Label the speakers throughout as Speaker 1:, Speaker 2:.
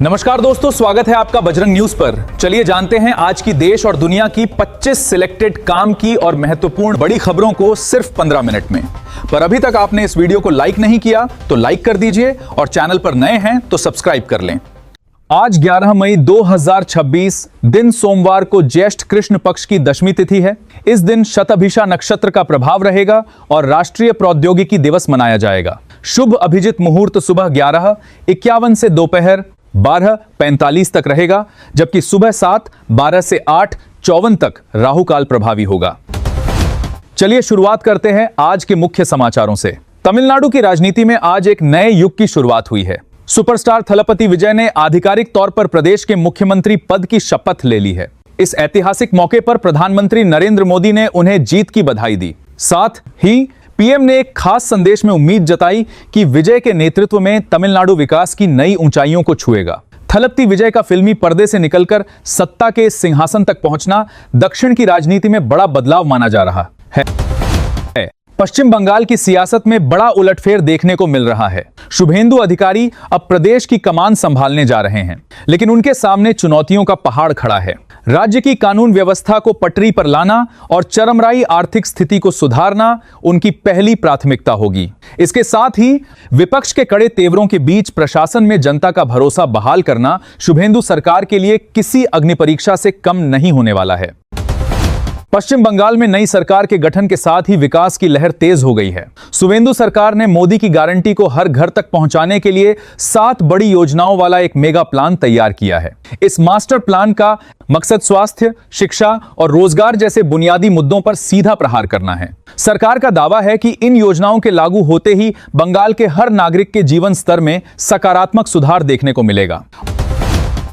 Speaker 1: नमस्कार दोस्तों, स्वागत है आपका बजरंग न्यूज पर। चलिए जानते हैं आज की देश और दुनिया की 25 सिलेक्टेड काम की और महत्वपूर्ण बड़ी खबरों को सिर्फ 15 मिनट में। पर अभी तक आपने इस वीडियो को लाइक नहीं किया तो लाइक कर दीजिए और चैनल पर नए हैं तो सब्सक्राइब कर लें। आज 11 मई 2026 दिन सोमवार को ज्येष्ठ कृष्ण पक्ष की दशमी तिथि है। इस दिन शतभिषा नक्षत्र का प्रभाव रहेगा और राष्ट्रीय प्रौद्योगिकी दिवस मनाया जाएगा। शुभ अभिजित मुहूर्त सुबह 11:51 से दोपहर 12:45 तक रहेगा, जबकि सुबह 7:12 से 8:54 तक राहु काल प्रभावी होगा। चलिए शुरुआत करते हैं आज के मुख्य समाचारों से। तमिलनाडु की राजनीति में आज एक नए युग की शुरुआत हुई है। सुपरस्टार थलपति विजय ने आधिकारिक तौर पर प्रदेश के मुख्यमंत्री पद की शपथ ले ली है। इस ऐतिहासिक मौके पर प्रधानमंत्री नरेंद्र मोदी ने उन्हें जीत की बधाई दी। साथ ही पीएम ने एक खास संदेश में उम्मीद जताई कि विजय के नेतृत्व में तमिलनाडु विकास की नई ऊंचाइयों को छुएगा। थलपति विजय का फिल्मी पर्दे से निकलकर सत्ता के सिंहासन तक पहुंचना दक्षिण की राजनीति में बड़ा बदलाव माना जा रहा है। पश्चिम बंगाल की सियासत में बड़ा उलटफेर देखने को मिल रहा है। शुभेंदु अधिकारी अब प्रदेश की कमान संभालने जा रहे हैं, लेकिन उनके सामने चुनौतियों का पहाड़ खड़ा है। राज्य की कानून व्यवस्था को पटरी पर लाना और चरमराई आर्थिक स्थिति को सुधारना उनकी पहली प्राथमिकता होगी। इसके साथ ही विपक्ष के कड़े तेवरों के बीच प्रशासन में जनता का भरोसा बहाल करना शुभेंदु सरकार के लिए किसी अग्नि परीक्षा से कम नहीं होने वाला है। पश्चिम बंगाल में नई सरकार के गठन के साथ ही विकास की लहर तेज हो गई है। शुभेंदु सरकार ने मोदी की गारंटी को हर घर तक पहुंचाने के लिए 7 बड़ी योजनाओं वाला एक मेगा प्लान तैयार किया है। इस मास्टर प्लान का मकसद स्वास्थ्य, शिक्षा और रोजगार जैसे बुनियादी मुद्दों पर सीधा प्रहार करना है। सरकार का दावा है कि इन योजनाओं के लागू होते ही बंगाल के हर नागरिक के जीवन स्तर में सकारात्मक सुधार देखने को मिलेगा।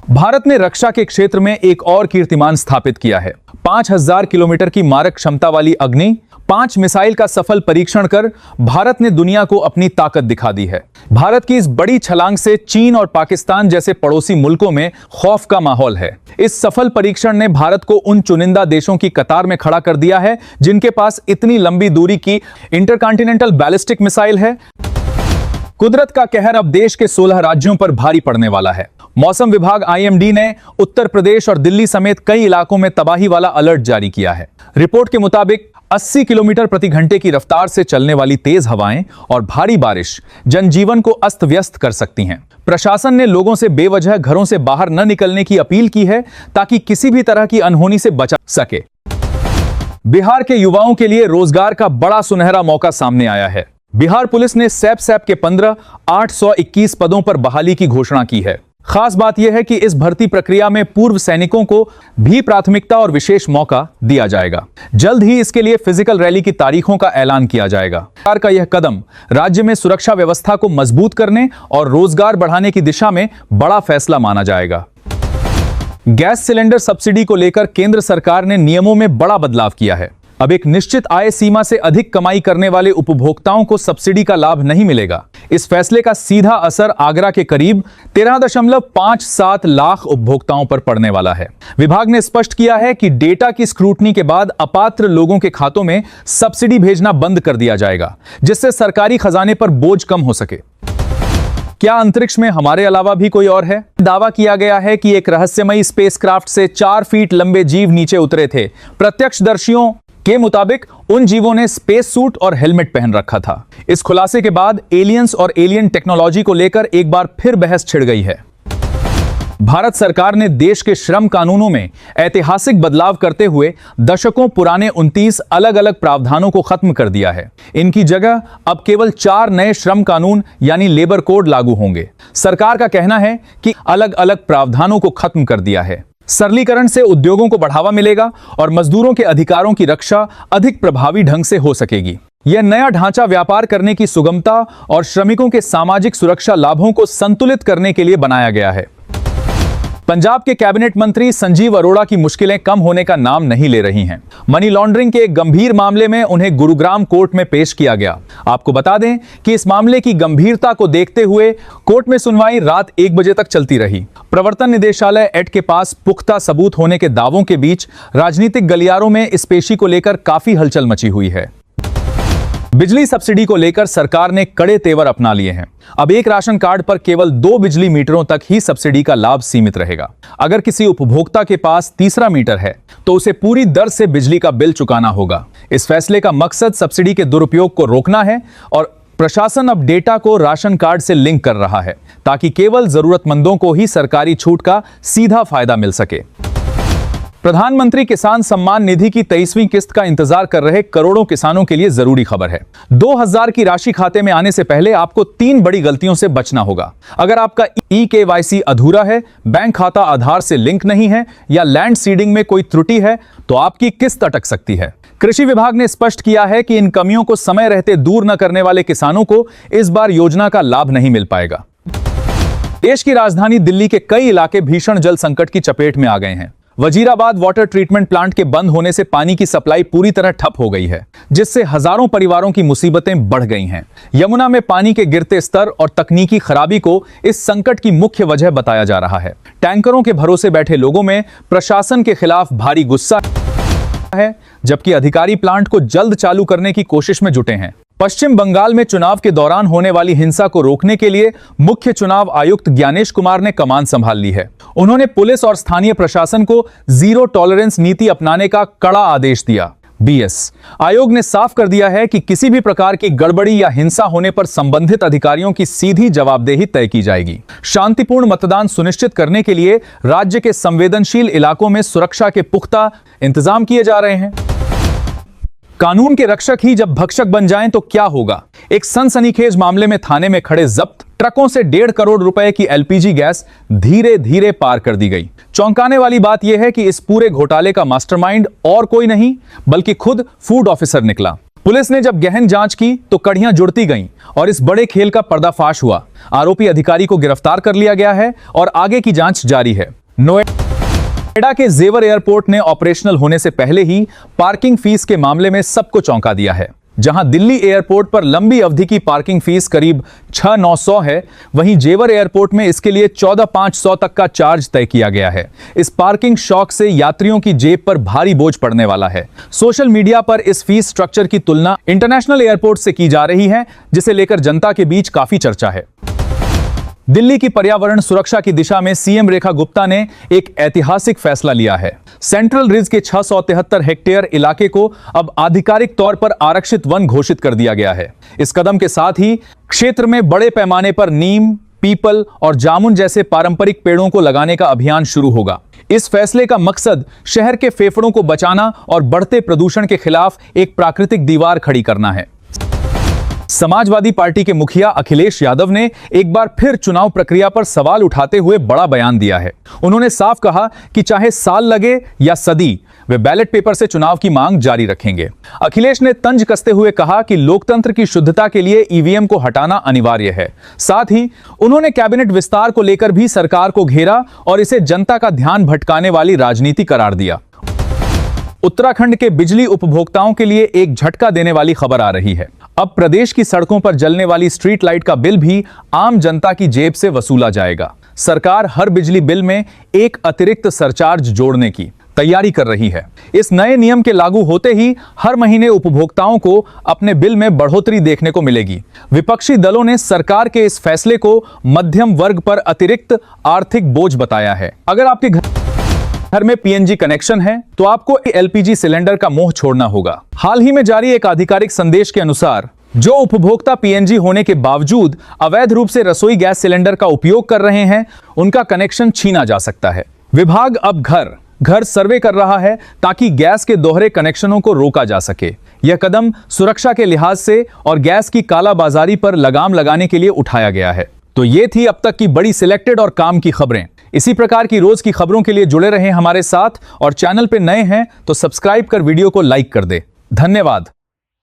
Speaker 1: भारत ने रक्षा के क्षेत्र में एक और कीर्तिमान स्थापित किया है। 5000 किलोमीटर की मारक क्षमता वाली अग्नि 5 मिसाइल का सफल परीक्षण कर भारत ने दुनिया को अपनी ताकत दिखा दी है। भारत की इस बड़ी छलांग से चीन और पाकिस्तान जैसे पड़ोसी मुल्कों में खौफ का माहौल है। इस सफल परीक्षण ने भारत को उन चुनिंदा देशों की कतार में खड़ा कर दिया है जिनके पास इतनी लंबी दूरी की इंटरकॉन्टिनेंटल बैलिस्टिक मिसाइल है। कुदरत का कहर अब देश के 16 राज्यों पर भारी पड़ने वाला है। मौसम विभाग IMD ने उत्तर प्रदेश और दिल्ली समेत कई इलाकों में तबाही वाला अलर्ट जारी किया है। रिपोर्ट के मुताबिक 80 किलोमीटर प्रति घंटे की रफ्तार से चलने वाली तेज हवाएं और भारी बारिश जनजीवन को अस्त व्यस्त कर सकती हैं। प्रशासन ने लोगों से बेवजह घरों से बाहर न निकलने की अपील की है ताकि किसी भी तरह की अनहोनी से बचा सके। बिहार के युवाओं के लिए रोजगार का बड़ा सुनहरा मौका सामने आया है। बिहार पुलिस ने सैप के 15,821 पदों पर बहाली की घोषणा की है। खास बात यह है कि इस भर्ती प्रक्रिया में पूर्व सैनिकों को भी प्राथमिकता और विशेष मौका दिया जाएगा। जल्द ही इसके लिए फिजिकल रैली की तारीखों का ऐलान किया जाएगा। सरकार का यह कदम राज्य में सुरक्षा व्यवस्था को मजबूत करने और रोजगार बढ़ाने की दिशा में बड़ा फैसला माना जाएगा। गैस सिलेंडर सब्सिडी को लेकर केंद्र सरकार ने नियमों में बड़ा बदलाव किया है। अब एक निश्चित आय सीमा से अधिक कमाई करने वाले उपभोक्ताओं को सब्सिडी का लाभ नहीं मिलेगा। इस फैसले का सीधा असर आगरा के करीब 13.57 लाख उपभोक्ताओं पर पड़ने वाला है। विभाग ने स्पष्ट किया है कि डेटा की स्क्रूटनी के बाद अपात्र लोगों के खातों में सब्सिडी भेजना बंद कर दिया जाएगा, जिससे सरकारी खजाने पर बोझ कम हो सके। क्या अंतरिक्ष में हमारे अलावा भी कोई और है? दावा किया गया है कि एक रहस्यमयी स्पेसक्राफ्ट से 4 फीट लंबे जीव नीचे उतरे थे। प्रत्यक्षदर्शियों के मुताबिक उन जीवों ने स्पेस सूट और हेलमेट पहन रखा था। इस खुलासे के बाद एलियंस और एलियन टेक्नोलॉजी को लेकर एक बार फिर बहस छिड़ गई है। भारत सरकार ने देश के श्रम कानूनों में ऐतिहासिक बदलाव करते हुए दशकों पुराने 29 अलग अलग प्रावधानों को खत्म कर दिया है। इनकी जगह अब केवल 4 नए श्रम कानून यानी लेबर कोड लागू होंगे। सरकार का कहना है कि अलग अलग प्रावधानों को खत्म कर दिया है। सरलीकरण से उद्योगों को बढ़ावा मिलेगा और मजदूरों के अधिकारों की रक्षा अधिक प्रभावी ढंग से हो सकेगी। यह नया ढांचा व्यापार करने की सुगमता और श्रमिकों के सामाजिक सुरक्षा लाभों को संतुलित करने के लिए बनाया गया है। पंजाब के कैबिनेट मंत्री संजीव अरोड़ा की मुश्किलें कम होने का नाम नहीं ले रही हैं। मनी लॉन्ड्रिंग के एक गंभीर मामले में उन्हें गुरुग्राम कोर्ट में पेश किया गया। आपको बता दें कि इस मामले की गंभीरता को देखते हुए कोर्ट में सुनवाई रात 1 बजे तक चलती रही। प्रवर्तन निदेशालय एट के पास पुख्ता सबूत होने के दावों के बीच राजनीतिक गलियारों में इस पेशी को लेकर काफी हलचल मची हुई है। बिजली सब्सिडी को लेकर सरकार ने कड़े तेवर अपना लिए हैं। अब एक राशन कार्ड पर केवल 2 बिजली मीटरों तक ही सब्सिडी का लाभ सीमित रहेगा। अगर किसी उपभोक्ता के पास तीसरा मीटर है तो उसे पूरी दर से बिजली का बिल चुकाना होगा। इस फैसले का मकसद सब्सिडी के दुरुपयोग को रोकना है और प्रशासन अब डेटा को राशन कार्ड से लिंक कर रहा है ताकि केवल जरूरतमंदों को ही सरकारी छूट का सीधा फायदा मिल सके। प्रधानमंत्री किसान सम्मान निधि की 23वीं किस्त का इंतजार कर रहे करोड़ों किसानों के लिए जरूरी खबर है। 2000 की राशि खाते में आने से पहले आपको 3 बड़ी गलतियों से बचना होगा। अगर आपका eKYC अधूरा है, बैंक खाता आधार से लिंक नहीं है या लैंड सीडिंग में कोई त्रुटि है तो आपकी किस्त अटक सकती है। कृषि विभाग ने स्पष्ट किया है कि इन कमियों को समय रहते दूर न करने वाले किसानों को इस बार योजना का लाभ नहीं मिल पाएगा। देश की राजधानी दिल्ली के कई इलाके भीषण जल संकट की चपेट में आ गए हैं। वजीराबाद वाटर ट्रीटमेंट प्लांट के बंद होने से पानी की सप्लाई पूरी तरह ठप हो गई है, जिससे हजारों परिवारों की मुसीबतें बढ़ गई हैं। यमुना में पानी के गिरते स्तर और तकनीकी खराबी को इस संकट की मुख्य वजह बताया जा रहा है। टैंकरों के भरोसे बैठे लोगों में प्रशासन के खिलाफ भारी गुस्सा है, जबकि अधिकारी प्लांट को जल्द चालू करने की कोशिश में जुटे हैं। पश्चिम बंगाल में चुनाव के दौरान होने वाली हिंसा को रोकने के लिए मुख्य चुनाव आयुक्त ज्ञानेश कुमार ने कमान संभाल ली है। उन्होंने पुलिस और स्थानीय प्रशासन को जीरो टॉलरेंस नीति अपनाने का कड़ा आदेश दिया। बीएस आयोग ने साफ कर दिया है कि किसी भी प्रकार की गड़बड़ी या हिंसा होने पर संबंधित अधिकारियों की सीधी जवाबदेही तय की जाएगी। शांतिपूर्ण मतदान सुनिश्चित करने के लिए राज्य के संवेदनशील इलाकों में सुरक्षा के पुख्ता इंतजाम किए जा रहे हैं। कानून के रक्षक ही जब भक्षक बन जाएं तो क्या होगा। एक सनसनीखेज मामले में थाने में खड़े जब्त ट्रकों से 1.5 करोड़ रुपए की एलपीजी गैस धीरे धीरे पार कर दी गई। चौंकाने वाली बात यह है कि इस पूरे घोटाले का मास्टरमाइंड और कोई नहीं बल्कि खुद फूड ऑफिसर निकला। पुलिस ने जब गहन जांच की तो कड़ियां जुड़ती गईं और इस बड़े खेल का पर्दाफाश हुआ। आरोपी अधिकारी को गिरफ्तार कर लिया गया है और आगे की जांच जारी है। नोएडा के जेवर एयरपोर्ट ने ऑपरेशनल होने से पहले ही पार्किंग फीस के मामले में सबको चौंका दिया है। जहां दिल्ली एयरपोर्ट पर लंबी अवधि की पार्किंग फीस करीब 6,900 है, वहीं जेवर एयरपोर्ट में इसके लिए 14,500 तक का चार्ज तय किया गया है। इस पार्किंग शॉक से यात्रियों की जेब पर भारी बोझ पड़ने वाला है। सोशल मीडिया पर इस फीस स्ट्रक्चर की तुलना इंटरनेशनल एयरपोर्ट से की जा रही है, जिसे लेकर जनता के बीच काफी चर्चा है। दिल्ली की पर्यावरण सुरक्षा की दिशा में सीएम रेखा गुप्ता ने एक ऐतिहासिक फैसला लिया है। सेंट्रल रिज के 673 हेक्टेयर इलाके को अब आधिकारिक तौर पर आरक्षित वन घोषित कर दिया गया है। इस कदम के साथ ही क्षेत्र में बड़े पैमाने पर नीम, पीपल और जामुन जैसे पारंपरिक पेड़ों को लगाने का अभियान शुरू होगा। इस फैसले का मकसद शहर के फेफड़ों को बचाना और बढ़ते प्रदूषण के खिलाफ एक प्राकृतिक दीवार खड़ी करना है। समाजवादी पार्टी के मुखिया अखिलेश यादव ने एक बार फिर चुनाव प्रक्रिया पर सवाल उठाते हुए बड़ा बयान दिया है। उन्होंने साफ कहा कि चाहे साल लगे या सदी, वे बैलेट पेपर से चुनाव की मांग जारी रखेंगे। अखिलेश ने तंज कसते हुए कहा कि लोकतंत्र की शुद्धता के लिए ईवीएम को हटाना अनिवार्य है। साथ ही उन्होंने कैबिनेट विस्तार को लेकर भी सरकार को घेरा और इसे जनता का ध्यान भटकाने वाली राजनीति करार दिया। उत्तराखंड के बिजली उपभोक्ताओं के लिए एक झटका देने वाली खबर आ रही है। अब प्रदेश की सड़कों पर जलने वाली स्ट्रीट लाइट का बिल भी आम जनता की जेब से वसूला जाएगा। सरकार हर बिजली बिल में एक अतिरिक्त सरचार्ज जोड़ने की तैयारी कर रही है। इस नए नियम के लागू होते ही हर महीने उपभोक्ताओं को अपने बिल में बढ़ोतरी देखने को मिलेगी। विपक्षी दलों ने सरकार के इस फैसले को मध्यम वर्ग पर अतिरिक्त आर्थिक बोझ बताया है। अगर आपके घर में पीएनजी कनेक्शन है तो आपको एलपीजी सिलेंडर का मोह छोड़ना होगा। हाल ही में जारी एक आधिकारिक संदेश के अनुसार जो उपभोक्ता पीएनजी होने के बावजूद अवैध रूप से रसोई गैस सिलेंडर का उपयोग कर रहे हैं, उनका कनेक्शन छीना जा सकता है। विभाग अब घर सर्वे कर रहा है ताकि गैस के दोहरे कनेक्शनों को रोका जा सके। यह कदम सुरक्षा के लिहाज से और गैस की कालाबाजारी पर लगाम लगाने के लिए उठाया गया है। तो ये थी अब तक की बड़ी सिलेक्टेड और काम की खबरें। इसी प्रकार की रोज की खबरों के लिए जुड़े रहें हमारे साथ और चैनल पे नए हैं तो सब्सक्राइब कर वीडियो को लाइक कर दे। धन्यवाद।